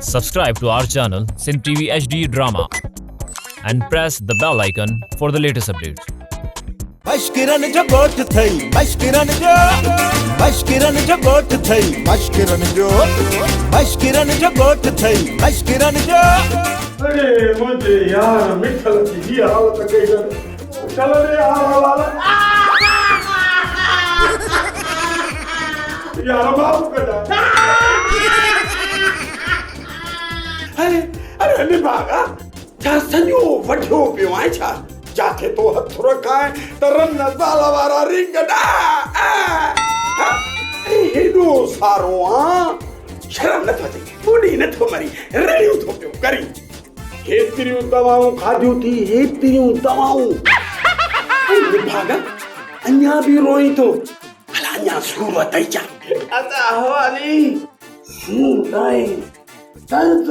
Subscribe to our channel Sin TV HD Drama and press the bell icon for the latest updates. मश्किरन जो गोठ थई मश्किरन जो गोठ थई मश्किरन जो गोठ थई मश्किरन जो अरे मुझे यार मिठल जी हालत कई कर चल रे हाल यार माफ कर अरे निभागा छा सॼो वठियो पियो आहे छा जाथे तो हथ रखाए त रन ज़ाल वारा रिंग हेॾो सारो शर्म नथो अचे ॿुड़ी नथो मरी रड़ियूं थो पियो करी हेतिरियूं दवाऊं खाधियूं थी हेतिरियूं दवाऊं निभागा अञा बि रोई थो भला अञा सूर अथई छा अदा हवाली सूर आहे दर्द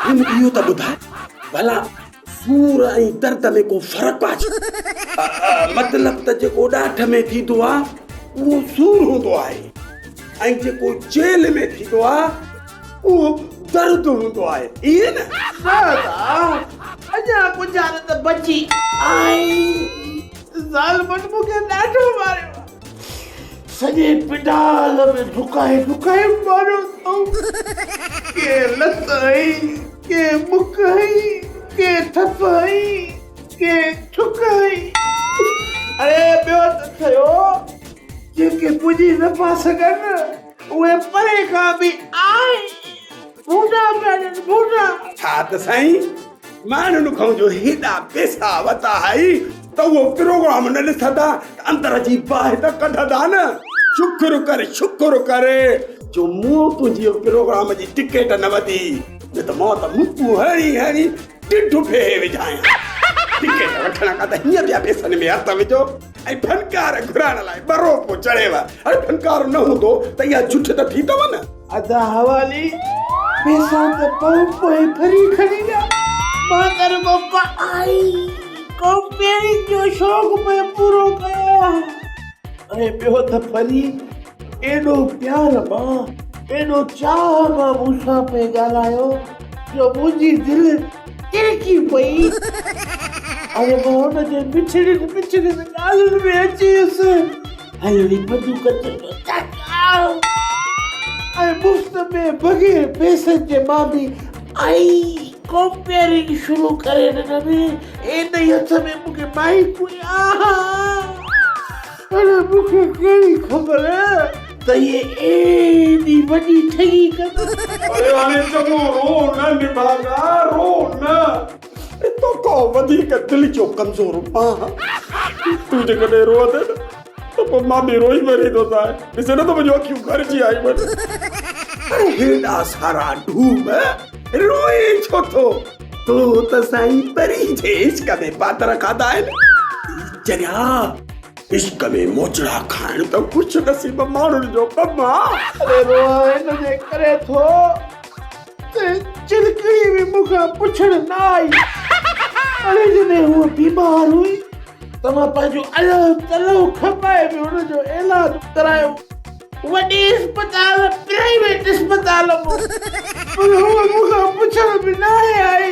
इहो त ॿुधाए भला सूर ऐं दर्द में को फ़र्क़ु आहे मतिलब त जेको ॾाठ में थींदो आहे उहो सूर हूंदो आहे ऐं जेको जेल में थींदो आहे उहो दर्द हूंदो आहे इहे न अञा गुजारत बची आई ज़ालिमनि मूंखे ॾाढो मारियो सॼे पिडाल में ढुकाए मारियो अथऊं के लत हई के मुख हई के थप हई के छुक हई अरे ॿियो त थियो जेके पुॼी न पिया सघनि उहे परे खां बि आए बूढ़ा छा त साईं माण्हुनि खां जो हेॾा पैसा वरिता हई त उहो प्रोग्राम न ॾिसंदा अंदर जी बाहि त कढंदा न शुक्र करे जो मूं तुंहिंजी प्रोग्राम जी टिकट न वधी न त मां त मुकूं हणी टिढ फेहे विझायां टिकट वठण खां त हीअं ॿिया पैसनि में हथ विझो ऐं फनकार घुराइण लाइ बरो पोइ चढ़ेव अरे फनकार न हूंदो त इहा झूठ त थी अथव न अदा हवाली पैसा त पोइ फरी खणी विया मां कर पप्पा आई कंपेयरिंग जो शौक़ में पूरो कयो अरे ॿियो त फरी एॾो प्यार मां एॾो चाह मां मूंसां पे ॻाल्हायो जो मुंहिंजी दिलि तिरकी पई अरे मां हुनजे पिछड़े ॻाल्हियुनि में अची वियुसि हलड़ी बंदूक ते ऐं मुफ़्त में बग़ैर पैसनि जे मां बि आई कंपेयरिंग शुरू करे ॾिनमि इन ई हथ में मूंखे माइक हुई अरे मूंखे कहिड़ी ख़बर त इहे एॾी वॾी ठगी कंदा अरे हाणे चङो रो न निभागा रो न तोखां वधीक दिलि जो कमज़ोर मां तूं जेकॾहिं रोअंदे न त पोइ मां बि रोई मरी थो सां ॾिसे न त मुंहिंजूं अखियूं गरजी आई वञनि अरे हेॾा सारा ढूम रोए छो थो तूं त साईं परी जे इश्क में पातर खाधा आहिनि जरिया इश्क में मोचड़ा खाइण त कुझु नसीब माण्हुनि जो कमु आहे अरे रोआ हिनजे करे थो त चिलकड़ी बि मूंखां पुछण न आई अरे जॾहिं हूअ बीमार हुई त मां पंहिंजो अलॻि तलो खपाए बि हुनजो इलाज करायो वॾी अस्पताल प्राइवेट अस्पताल मां पर हूअ मूंखां पुछण बि न आई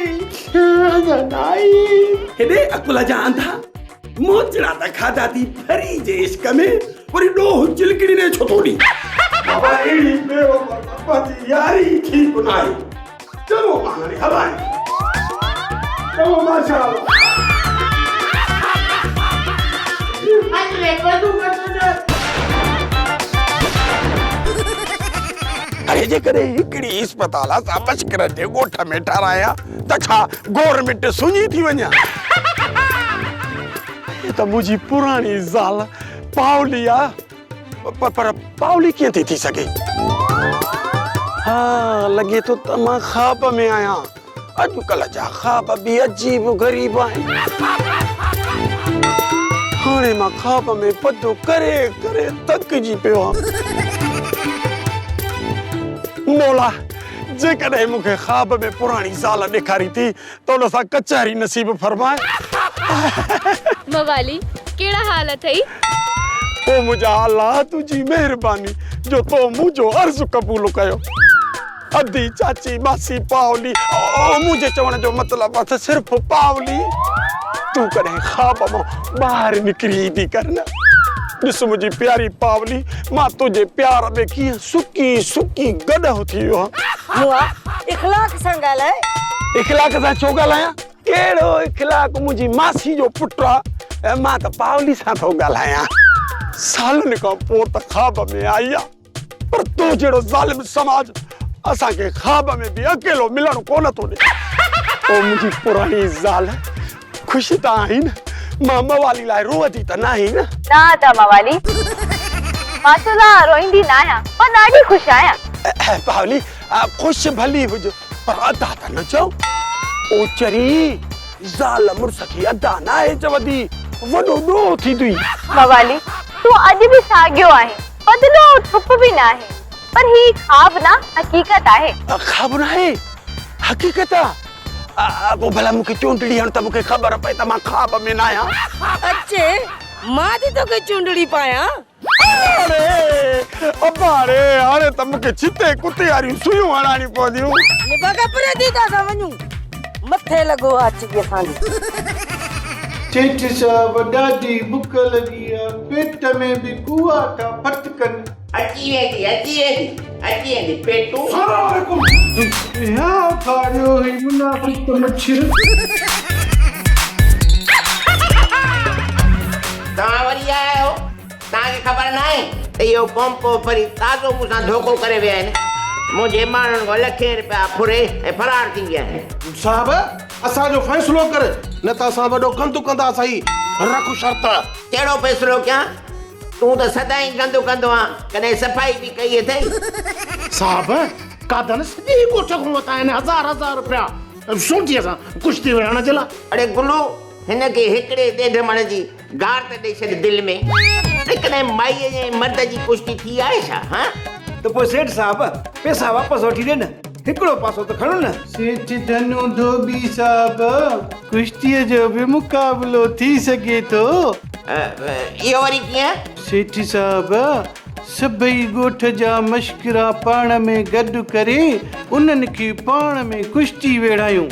हेॾे अकुल जा अंधा मोचड़ा त खाधा थी फरी जे इश्क में वरी ॾोह चिलकड़ी ने छो थोड़ी बाबा अहिड़ी बेवफा जी यारी ठीक न आहे चलो मां हवाए चलो माशाअल्लाह अरे बंदूक अरे जेकॾहिं हिकिड़ी अस्पताल असां मश्किर जे ॻोठ में ठाराया त छा गवर्नमेंट सुञी थी वञा त मुंहिंजी पुराणी ज़ाल पावली आहे पर पावली कीअं थी सघे हा लॻे थो त मां ख़्वाब में आहियां अॼुकल्ह जा ख़्वाब बि अजीब ग़रीब आहिनि हाणे मां ख़्वाब में पधो करे थकिजी पियो आहियां मौला जेकॾहिं मूंखे ख़्वाब में पुराणी ज़ाल ॾेखारी थी त उन सां कचहरी नसीब फरमाए मवाली केड़ा हाल अथई ओ मुंहिंजा अल्लाह तुंहिंजी महिरबानी जो तो मुंहिंजो अर्ज़ु क़बूल कयो अदी चाची मासी पावली मुझे चवण जो मतलब आहे सिर्फ पावली तू कॾहिं ख्वाब मां ॿाहिरि निकिरी थी करना ॾिस मुंहिंजी प्यारी पावली मां तुंहिंजे प्यार में कीअं सुकी सुकी गॾो थी वियो मुआ इखलाक सां ॻाल्हाए इखलाक सां छो ॻाल्हायां कहिड़ो इखलाक मुंहिंजी मासी जो पुटु आहे मां त पावली सां थो ॻाल्हायां सालनि खां पोइ त ख्वाब में आई आहे पर तूं जहिड़ो ज़ालिम समाज असांखे ख्वाब में बि अकेलो मिलणु कोन थो ॾे ओ मुंहिंजी पुराणी ज़ाल ख़ुशि त आहीं न मां मवाली लाइ रोअंदी त न आहीं न ना मवाली मां तो रोईंदी न आहियां मां ॾाढी ख़ुशि आहियां पावली ख़ुशि भली हुज पर अदा त न चओ ओ चरी ज़ाल मुड़ुस खे अदा न आहे चवंदी वॾो ॾोह थींदी मवाली तूं अॼु बि साॻियो आहे बदिलो थुप बि न आहे पर ही ख्वाब ना हकीकत आहे ख्वाब न आहे हकीकत आहे पोइ भला मूंखे चूंडड़ी हण त मूंखे ख़बर पए त मां ख्वाब में न आहियां अचे मां थी तोखे चूंडड़ी पायां अरे हाणे त मूंखे छिते कुते वारियूं सुयूं हणाणी पवंदियूं निभागा परे थी था वञूं मथे लॻो आहे अची असांजे सेठ साहब ॾाढी बुख लॻी आहे पेट में बि कुआ था फटकनि अची वेंदी पेटू हा खारियो ही मुनाफ़िक मच्छर तव्हां वरी आया आहियो तव्हांखे ख़बर न आहे त इहो पंपो वरी ताज़ो मूंसां धोखो करे विया आहिनि मुंहिंजे माण्हुनि खां लखे रुपया फुरे ऐं फरार थी विया आहिनि साहब असांजो फ़ैसिलो करे न त असां वॾो गंदु कंदासीं रखु शर्त कहिड़ो फ़ैसिलो कयां तूं त सदाईं गंदु कंदो आहे कॾहिं सफ़ाई बि कई अथई साहब कादन सॼे ॻोठ खां वरिता आहिनि हज़ार रुपया सोटीअ सां कुश्ती विढ़ण जे लाइ अड़े गुलू हिनखे हिकिड़े ॾेढ जी गार त ॾेई छॾ दिलि में कॾहिं माईअ जे मर्द जी कुश्ती थी आहे छा हा त पोइ सेठ साहब पैसा वापसि वठी ॾे न हिकिड़ो पासो त खणो न सेठ धनु धोबी साहब कुश्तीअ जो बि मुक़ाबिलो थी सघे थो इहो वरी कीअं सेठ साहब सभई ॻोठ जा मश्किरा पाण में गॾु करे उन्हनि खे पाण में कुश्ती वेड़ायूं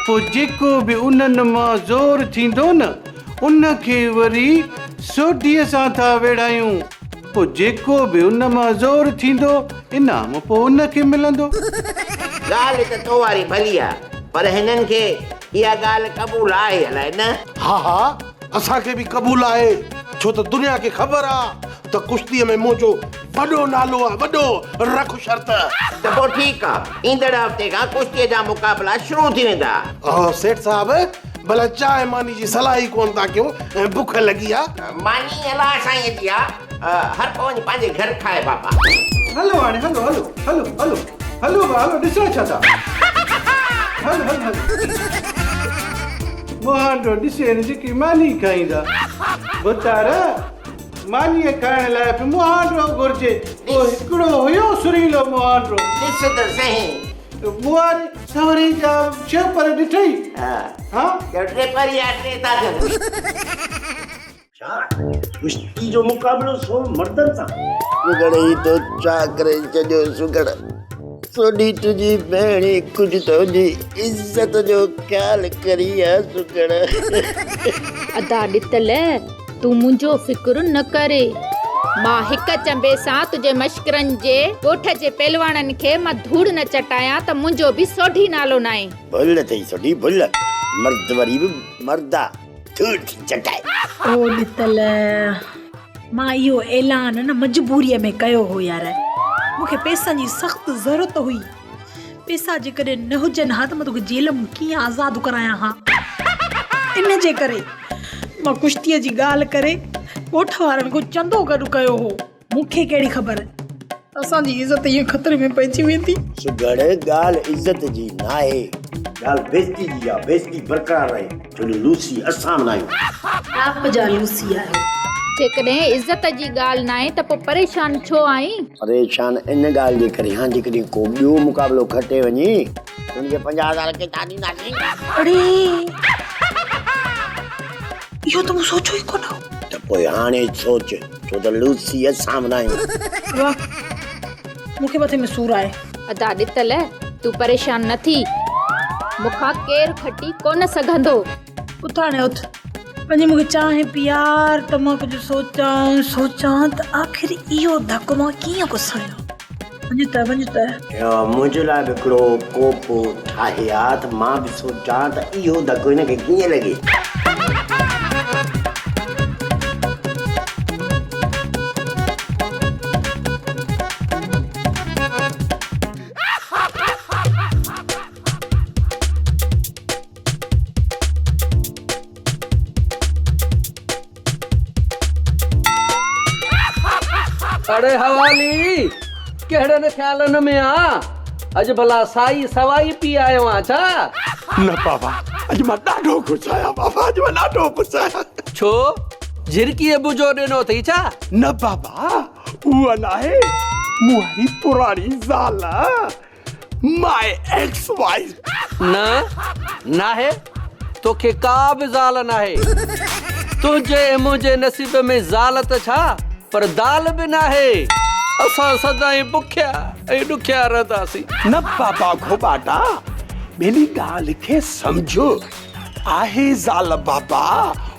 पोइ जेको बि उन्हनि मां ज़ोर थींदो न उनखे वरी सोटीअ सां था वेड़ायूं पोइ जेको बि उन मां ज़ोर थींदो इनाम पोइ उनखे मिलंदो ॻाल्हि त तो वारी भली आहे पर हिननि खे इहा ॻाल्हि क़बूल आहे अलाए न हा असांखे बि क़बूल आहे छो त दुनिया खे ख़बर आहे त कुश्तीअ में मुंहिंजो वॾो नालो आहे वॾो रखु शर्त त पोइ ठीकु आहे ईंदड़ हफ़्ते खां कुश्तीअ जा मुक़ाबला शुरू थी वेंदा सेठ साहब भला चांहि मानी जी सलाह ई कोन था कयो ऐं बुख लॻी आहे मानी अलाह साईं जी आहे हर को वञी पंहिंजे घर खाए बाबा हलो हाणे हलो ॾिसो छा था हलो मुहांडो ॾिसे न जेकी मानी खाईंदा बुतारा मानीअ खाइण लाइ बि मुहांडो घुरिजे पोइ हिकिड़ो हुयो सुरीलो मुहांडो ॾिस त सही मुहारे सवरी जा छह पर ॾिठई हा टे पर या टे था कुश्ती जो मुकाबलो सो मर्दन सां सुगड़ ई तो छा करे छॾियो सुगड़ सोडी तुंहिंजी भेणी कुझु त हुजे इज़त जो ख़्यालु करी आहे सुगड़ अदा ॾितल तूं मुंहिंजो फिक्र न करे मां हिक चंबे सां तुंहिंजे मश्करनि जे ॻोठ जे पहलवाननि खे मां धूड़ न चटायां त मुंहिंजो बि सोढी नालो न आहे भुल अथई सोढी भुल मर्द वरी बि मर्दा धूड़ थी चटाए ओ ॾितल मां इहो ऐलान न मजबूरीअ में कयो हो यार मूंखे पैसनि जी सख़्तु ज़रूरत हुई पैसा जेकॾहिं न हुजनि हा त मां तोखे जेल मां कीअं आज़ादु करायां हा इन जे करे मां कुश्तीअ जी ॻाल्हि करे ॻोठ वारनि खां चंदो गॾु कयो हो मूंखे कहिड़ी ख़बर असांजी इज़त ईअं ख़तरे में पइजी वेंदी सुगड़ ॻाल्हि इज़त जी न आहे ॻाल्हि बेइज़ती जी आहे बेइज़ती बरक़रार रहे छो लूसी असां न आहियूं आप जा लूसी आहे जेकॾहिं इज़त जी ॻाल्हि न आहे त पोइ परेशान छो आहीं परेशान इन ॻाल्हि जे करे हां जेकॾहिं को ॿियो मुक़ाबिलो खटे वञे उनखे 50,000 केतिरा ॾींदासीं अरे इहो त मूं सोचियो ई कोन त पोइ हाणे सोच छो त लूसी असां न आहियूं मूंखे मथे में सूर आहे अदा ॾितल तूं परेशान न थी, मूंखां केरु खटी कोन सघंदो। उथाणे उथ, वञी मूंखे चांहि पीआर त मां कुझु सोचां त आख़िर इहो धकु मां कीअं घुसायां। वञ त मुंहिंजे लाइ बि हिकिड़ो कोप ठाहे आ त मां बि सोचां त इहो धकु हिनखे कीअं लॻे। अरे हवाली कहिड़े ख्यालनि में आ? अॼु भला साई सवाई पी आयो आ छा? न बाबा, अॼु मां ॾाढो ख़ुशि आहियां बाबा, अॼु मां ॾाढो ख़ुशि आहियां। छो झिरकीअ बुजो ॾिनो अथई छा? न बाबा, उहा नाहे मुंहिंजी पुराणी ज़ाल, माय एक्स वाइफ। नाहे, तोखे का बि ज़ाल नाहे। तुंहिंजे मुंहिंजे नसीब में ज़ाल त छा पर दाल बि नाहे। असां सदाईं बुखिया ऐं ॾुखिया रहंदासीं। न बाबा घोबाटा, मेरी ॻाल्हि खे सम्झो। आहे ज़ाल बाबा,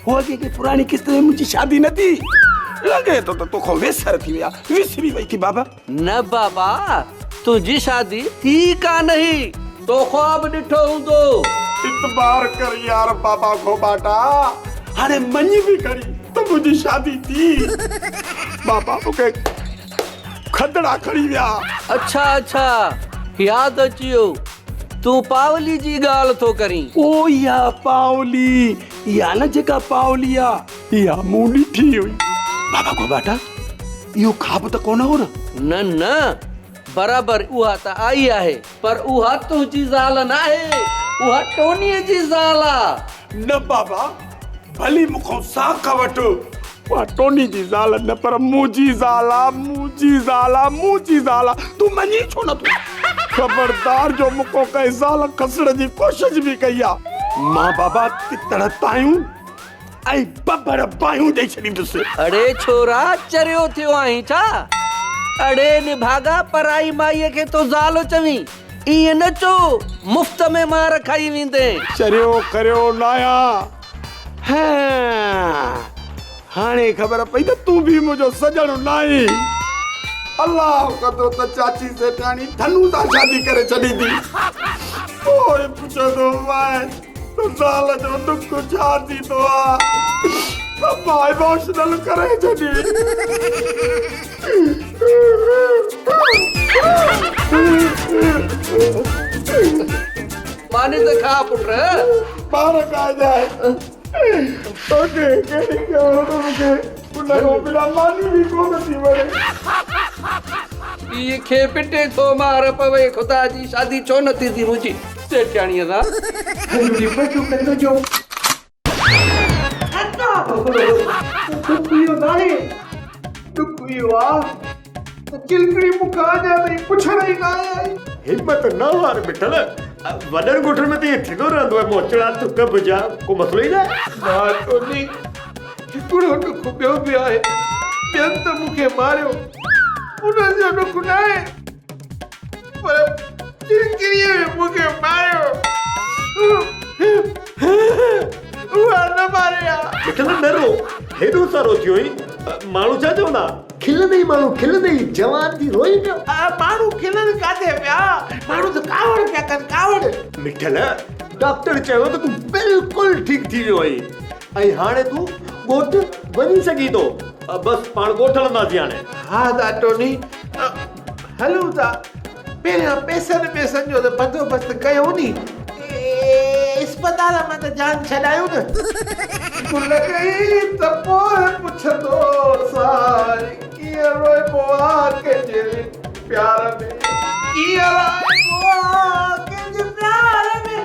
उहा जेके पुराणी किस्त में मुंहिंजी शादी न थी, लॻे थो त तोखां वेसर थी विया, विसरी वई थी बाबा। न बाबा, तुंहिंजी शादी थी कान ही, तो ख्वाब ॾिठो हूंदो। इतबार कर यार बाबा घोबाटा, हाणे मञी बि करी त मुंहिंजी शादी थी। बाबा मूंखे खदड़ा खणी विया। अच्छा, यादि अची वियो, तूं पावली जी ॻाल्हि थो करीं। ओ या पावली, या न जेका पावली आ, या मूं ॾिठी हुई। बाबा घोबाटा, इहो ख़्वाब त कोन हो न? न, बराबर उहा त आई आहे, पर उहा तुंहिंजी ज़ाल नाहे, उहा टोनीअ जी ज़ाल आ। न बाबा, भली मूंखां साख वठो, उहा टोनी जी ज़ाल न, पर मुंहिंजी ज़ाल आ, मुंहिंजी ज़ाल आ। तूं मञी छो नथो? ख़बरदार जो मूंखां कंहिं ज़ाल खसण जी कोशिश बि कई आहे, मां बाबा तितड़ तायूं ऐं बबर बायूं ॾेई छॾींदुसि। अड़े छोरा, चरियो थियो आहीं छा? अड़े निभागा, पराई माईअ खे तो ज़ाल चवीं, ईअं न चो, मुफ़्त में मार खाई वेंदे। चरियो करियो नाया, हाणे ख़बर पई त तूं बि मुंहिंजो सजण नाहीं। अल्लाह कदो त चाची सेठाणी धनु सां शादी करे छॾी थी। पोइ पुछंदो माए त ज़ाल जो दुख छा थींदो आहे, त मां इमोशनल करे छॾी। पानी त खा पुट, ॿार खा जाए। तोखे कहिड़ी ॻाल्हि मूंखे उनखां बिना मानी बि कोन थी वणे। इहे खे पिटे थो मार पवे, ख़ुदा जी शादी छो न थी थी मुंहिंजी सेठाणीअ सां? चिलकड़ी मूंखां अञा ताईं पुछण ई न आई। हिम्मत न हार बिठल, वॾनि ॻोठनि में त इहे थींदो रहंदो आहे, मोचड़ा तुक भुजा, को मसलो ई न आहे। हिकिड़ो ॾुख ॿियो बि आहे, ॿियनि त मूंखे मारियो, उन्हनि जो ॾुख न आहे, पर चिलकड़ीअ मूंखे मारियो, उहा न मारे आहे। बिठल न रो, हेॾो सारो थियो ई, माण्हू छा चवंदा? खिलंदे ई माण्हू, खिलंदे ई जवान थी रोई पियो। माण्हू खिलनि काथे पिया, माण्हू त कावड़ पिया कनि, कावड़। मिठल, डॉक्टर चयो त तूं बिल्कुलु ठीकु थी वियो आहीं, ऐं हाणे तूं ॻोठ वञी सघीं थो। बसि पाण ॻोठ हलंदासीं हाणे। हा दा टोनी, हलूं था। पहिरियां पैसनि जो त बंदोबस्तु कयो नी, अस्पताल मां त जान छॾायूं न। कुल गई त पोइ पुछंदो साई कीअं रोइबो आहे कंहिंजे प्यार में, कीअं रोइबो आहे कंहिंजे प्यार में।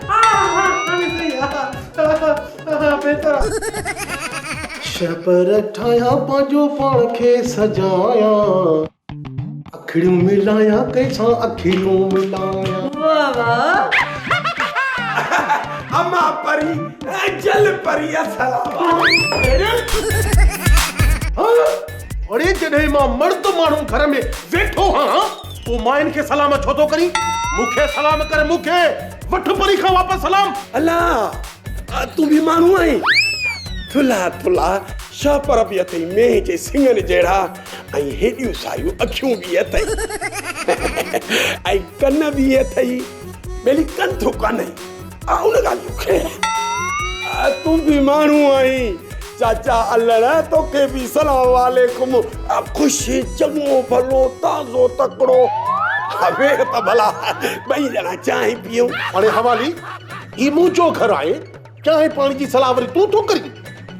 शबर ठाहियां पंहिंजो पाण खे सजायां, अखियूं मिलायां कंहिंसां अखियूं मिलायां। अम्मा परी, जल परी, अस्सलाम। अरे जॾहिं मां मर्द माण्हू घर में वेठो हाँ, तू माइन के सलाम छो तो करी मुखे सलाम करे मुखे वठ परी खां वापस सलाम अल्लाह तू भी माण्हू आहीं थुला थुला शापर बि अथई मेंह जे सिंगनि जहिड़ा ऐं हेॾियूं सायूं अखियूं बि अथई ऐं कन बि अथई ॿेली कंथो कान्हे उन ॻाल्हि खे तूं बि माण्हू आहीं चाचा अल्लड़ तोखे बि सलाम वालेकुम ख़ुशि चङो भलो ताज़ो तकिड़ो वेह त भला ॿई ॼणा चांहि पियूं हाणे हवाली ही मुंहिंजो घर आहे चांहि पाणी जी सलाह वरी तूं थो करी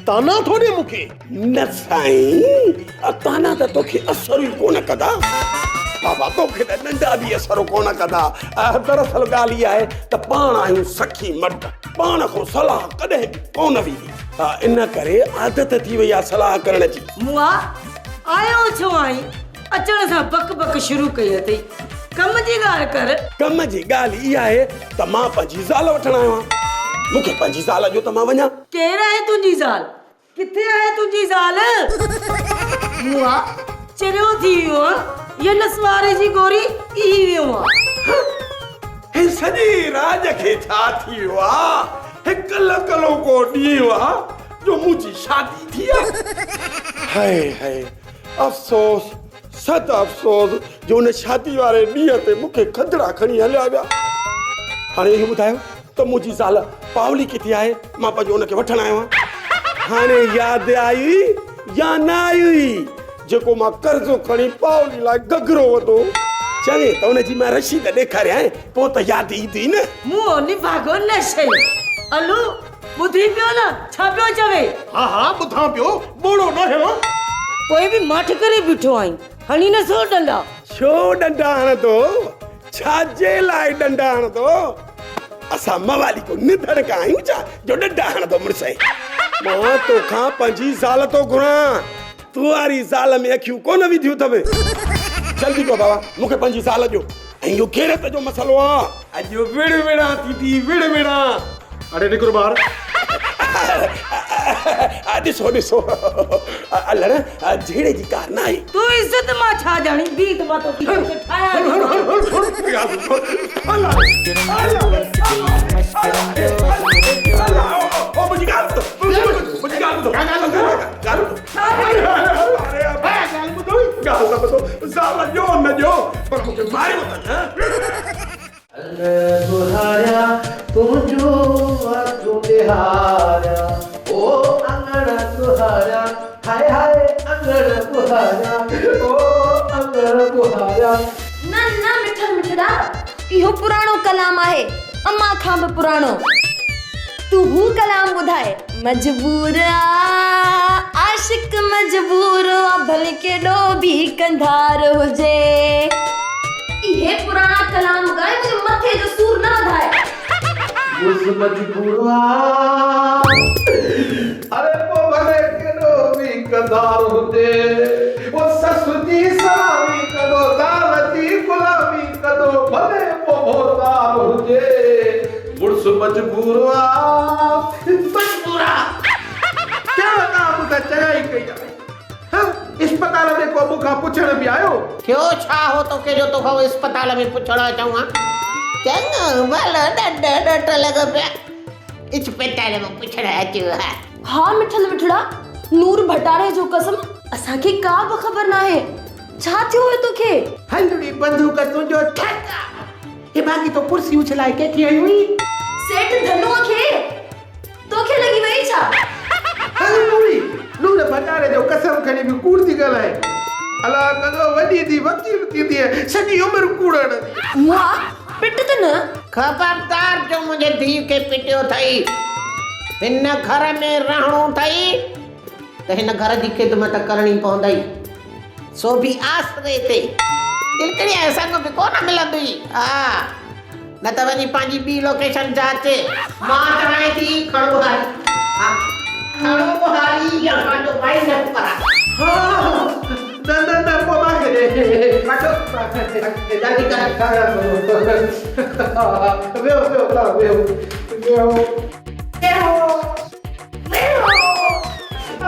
ताना थो ॾे मूंखे न साईं ताना त तोखे असर ई कोन कंदा बाबा तोखे त नंढा बि असर कोन कंदा दरअसल ॻाल्हि इहा आहे त पाण आहियूं सखी मर्द पाण खां सलाह कॾहिं बि कोन वेंदी इन करे आदत थी वई आहे सलाह करण जी मुआ आयो छो आई अचण सां बक बक शुरू कई अथई कम जी ॻाल्हि कर कम जी ॻाल्हि इहा आहे त मां पंहिंजी ज़ाल वठण आयो आहियां मूंखे पंहिंजी ज़ाल जो त मां वञा केरु आहे तुंहिंजी ज़ाल किथे आहे तुंहिंजी ज़ाल मुआ चरियो थी वियो ये नसवारे जी गोरी ई वियो हे सॼी राज खे छा थी वियो आहे हिकु लकलो को ॾींहुं आहे जो मुंहिंजी शादी थी आहे हाय हाय अफ़सोस सद अफ़सोस जो उन शादी वारे ॾींहं ते मूंखे खदड़ा खणी हलिया विया हाणे इहो ॿुधायो त मुंहिंजी ज़ाल पावली किथे आहे मां पंहिंजो उनखे वठण आयो आहियां हाणे यादि आई या न आई जेको मां कर्ज़ो खणी पावली लाइ घघरो वरितो चवे त उनजी मां रशीद ॾेखारियां पोइ त यादि ईंदी न मुंहुं निभागो न शई अलू ॿुधी पियो न छा पियो चवे हा हा ॿुधां पियो ॿोड़ो न हेलो पोइ बि मठ करे बीठो आहीं हणी न सो डंडा छो डंडा हणंदो छाजे लाइ डंडा हणंदो असां मवाली को निधड़ का आहियूं छा जो डंडा हणंदो मुड़ुसि मां तोखां पंहिंजी ज़ाल थो घुरां तूं वारी ज़ाल में अखियूं कोन विधियूं अथव जल्दी को बाबा मूंखे पंहिंजी ज़ाल ॾियो ऐं इहो गैरत जो मसइलो आहे अॼु विड़ विड़ा थी विड़ विड़ा अरे निकिरो ॿाहिरि ॾिसो ॾिसो अल्लड़ झेड़े जी कार न आहे तूं इज़त मां छा ॼाणी बी त मां तो तुझो बिहारा ओ अंगड़ तुहारा हाय हाय अंगड़ तुहारा ओ अंगड़ तुहारा न न मिठड़ मिठड़ा इहो पुराणो कलाम आहे अम्मा खां बि पुराणो तू हू कलाम ॿुधाए मजबूर आशिक मजबूर भले केॾो बि कंधार हुजे इहे पुराणा कलाम ॻाए मुंहिंजे मथे जो सूर न वधाए उस मजबूर अरे पो भले केॾो बि कंधार हुजे ओ ससु जी सलामी कदो दावती गुलामी कदो भले पो भोतार हुजे मुड़स मजबूर मजबूरा क्या काम त चढ़ाई कई आहे अस्पताल में को मुखा पुछण बि आयो थियो छा हो तोखे जो तोखां अस्पताल में पुछण अचूं हा चङो भलो ॾढ लॻो पिया अस्पताल में पुछण अचूं हा हाँ मिठल मिठड़ा नूर भटारे जो कसम असांखे का बि ख़बर न आहे छा थियो है तोखे हलड़ी बंदूक तुंहिंजो ठका हे बाकी तो कुर्सी उछलाए के थी आई हुई सेठ धनुआ खे तोखे लगी वई छा हलड़ी नूर भटारे जो कसम खणी भी कूड़ थी ॻाल्हाए अला कदो वॾी थी वकील थींदी आहे सॼी उमिरि कूड़ण मुआ पिट त न खबरदार जो मुंहिंजे धीउ खे पिटियो अथई हिन घर में रहणो अथई त हिन घर जी ख़िदमत करणी पवंदई सो बि आसरे ते तिलकड़ीअ संग बि कोन मिलंदी हा न त वञी पंहिंजी ॿी लोकेशन जाचे मां चवां थी खणो बुहारी हा खणो बुहारी या पंहिंजो भाई न परा न पो मांगे काटो जल्दी कर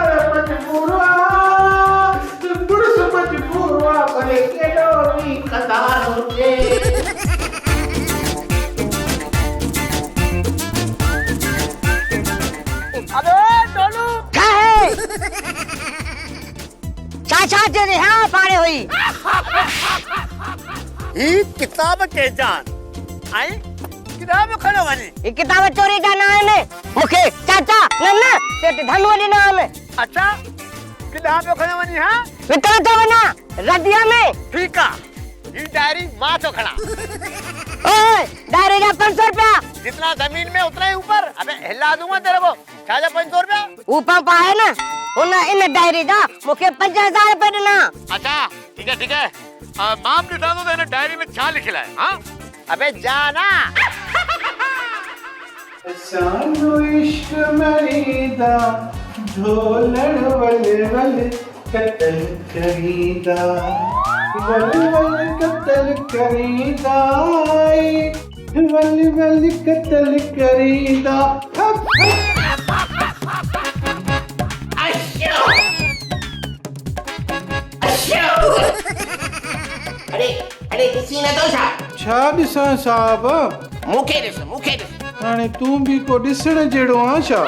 अरे मजबूरवा बुढ़स मजबूरवा भले केॾो बि कदार हुजे अबे डोलू क्या है चाचा तेरे यहाँ पाड़े हुई ये किताब के जान आई किताब खड़ो वनी ये किताब चोरी का नाम है मुखे चाचा नन्ना तेरे धनवाली नाम है अच्छा किताब खड़ो वनी हां वितरा तो बना रदिया में ठीक है ये डायरी मां तो खड़ा ओए डायरी का 500 रुपया जितना जमीन में उतना ही ऊपर अबे हिला दूंगा तेरे को चाचा 500 रुपया ऊपर पाए ना उन इन डायरी दा मुखे 50,000 रुपया देना अच्छा ठीक है माम दिखा दो तेरे डायरी में क्या लिखा है हां अबे जाना सानो इश्क मरीदा ढोलण वल वल कतल करीदा वल वल कतल करीदा वल वल कतल करीदा अरे किसी ने तो छा ॾिसां साहब मुखे ॾिस हाणे तूं बि को ॾिसण जहिड़ो आहीं छा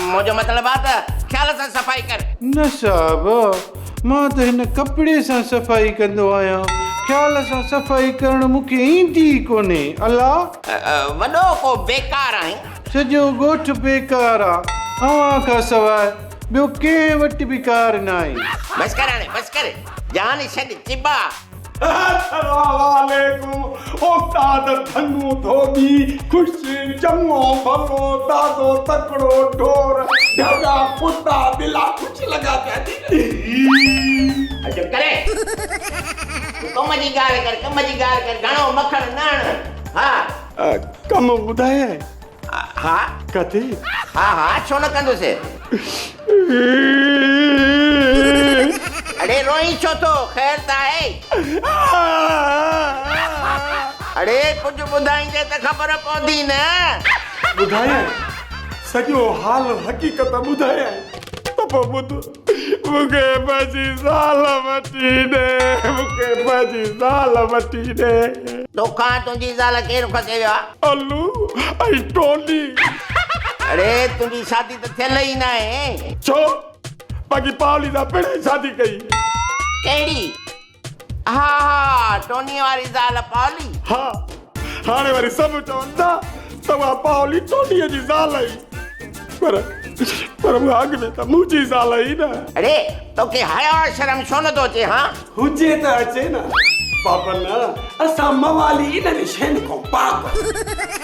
मुंहिंजो मतिलबु आहे त ख़्याल सां सफ़ाई कर न साहब मां त हिन कपिड़े सां सफ़ाई कंदो आहियां ख़्याल सां सफ़ाई करणु मूंखे ईंदी कोन्हे अलाह वॾो को बेकार आहीं सॼो ॻोठ बेकार आहे अव्हां खां सवाइ ॿियो कंहिं वटि बि कार न आहे बस कर जान छॾ चिबा अस्सलाम वालेकुम उस्ताद धनु धोबी खुशी चङो भलो ताज़ो तकड़ो ढोर ढगा कुत्ता बिला कुछ लगा पिया चुप करे कम जी ॻाल्हि कर घणो मखण नाण हा कम ॿुधाए हा कथे हा छो न कंदुसि अरे रोई छो तो ख़ैर त आहे अरे कुझु ॿुधाईंदे त ख़बर पवंदी न ॿुधाए सॼो हाल हक़ीक़त ॿुधाए त पोइ ॿुध मूंखे पंहिंजी ज़ाल वठी ॾे तोखां तुंहिंजी ज़ाल केरु खसे वियो आहे अल्लू ऐं टोली अरे तुंहिंजी शादी त थियल ई न आहे छो बाक़ी पावली सां पहिरीं शादी कई कहिड़ी हा टोनी वारी ज़ाल पावली हा हाणे वरी सभु चवनि था तव्हां पावली टोनीअ जी ज़ाल आई पर अॻु में त मुंहिंजी ज़ाल ई न अरे तोखे हया शर्म छो नथो अचे हा हुजे त अचे न पापन असां मवाली इन्हनि शयुनि खां पाप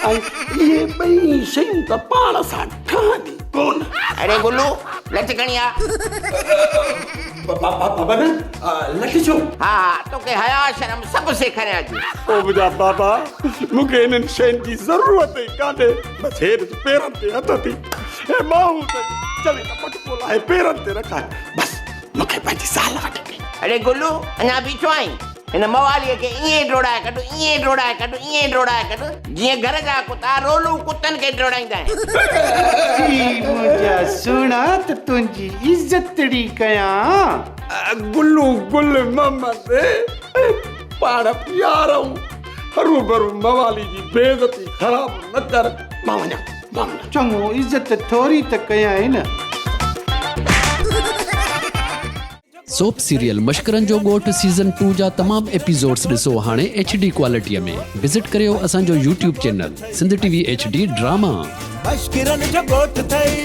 ऐं इहे ॿई शयूं त पाण सां ठहंदी कोन अरे गुल्लू लठ खणी आ पापन लठ छो हा तोखे हया शर्म सभु सेखारियां थी ओ मुंहिंजा बाबा मूंखे इन्हनि शयुनि जी ज़रूरत ई कान्हे बसि हेठि पेरनि ते हथ थी ऐं बाहूं ते चवे त पटको लाहे पेरनि ते रखाए बसि मूंखे पंहिंजी ज़ाल वठी अरे गुल्लू अञा बीठो आहीं हिन मवालीअ खे ईअं डोड़ाए कढ जीअं घर जा कुता रोलू कुतनि खे डोड़ाईंदा आहिनि मुंहिंजा सुहिणा त तुंहिंजी इज़तड़ी कयां गुल्लू गुल मोहम्मद पाण प्यारऊं हरू भरू मवाली जी बेइज्जती ख़राब न कर मां वञा चङो इज़त थोरी त कयां न सोप सीरियल मश्करनि जो ॻोठ सीज़न 2 जा तमाम एपिसोड्स ॾिसो हाणे HD क्वालिटीअ में विज़िट करियो असांजो YouTube channel Sindh TV HD drama मश्करनि जो ॻोठ थई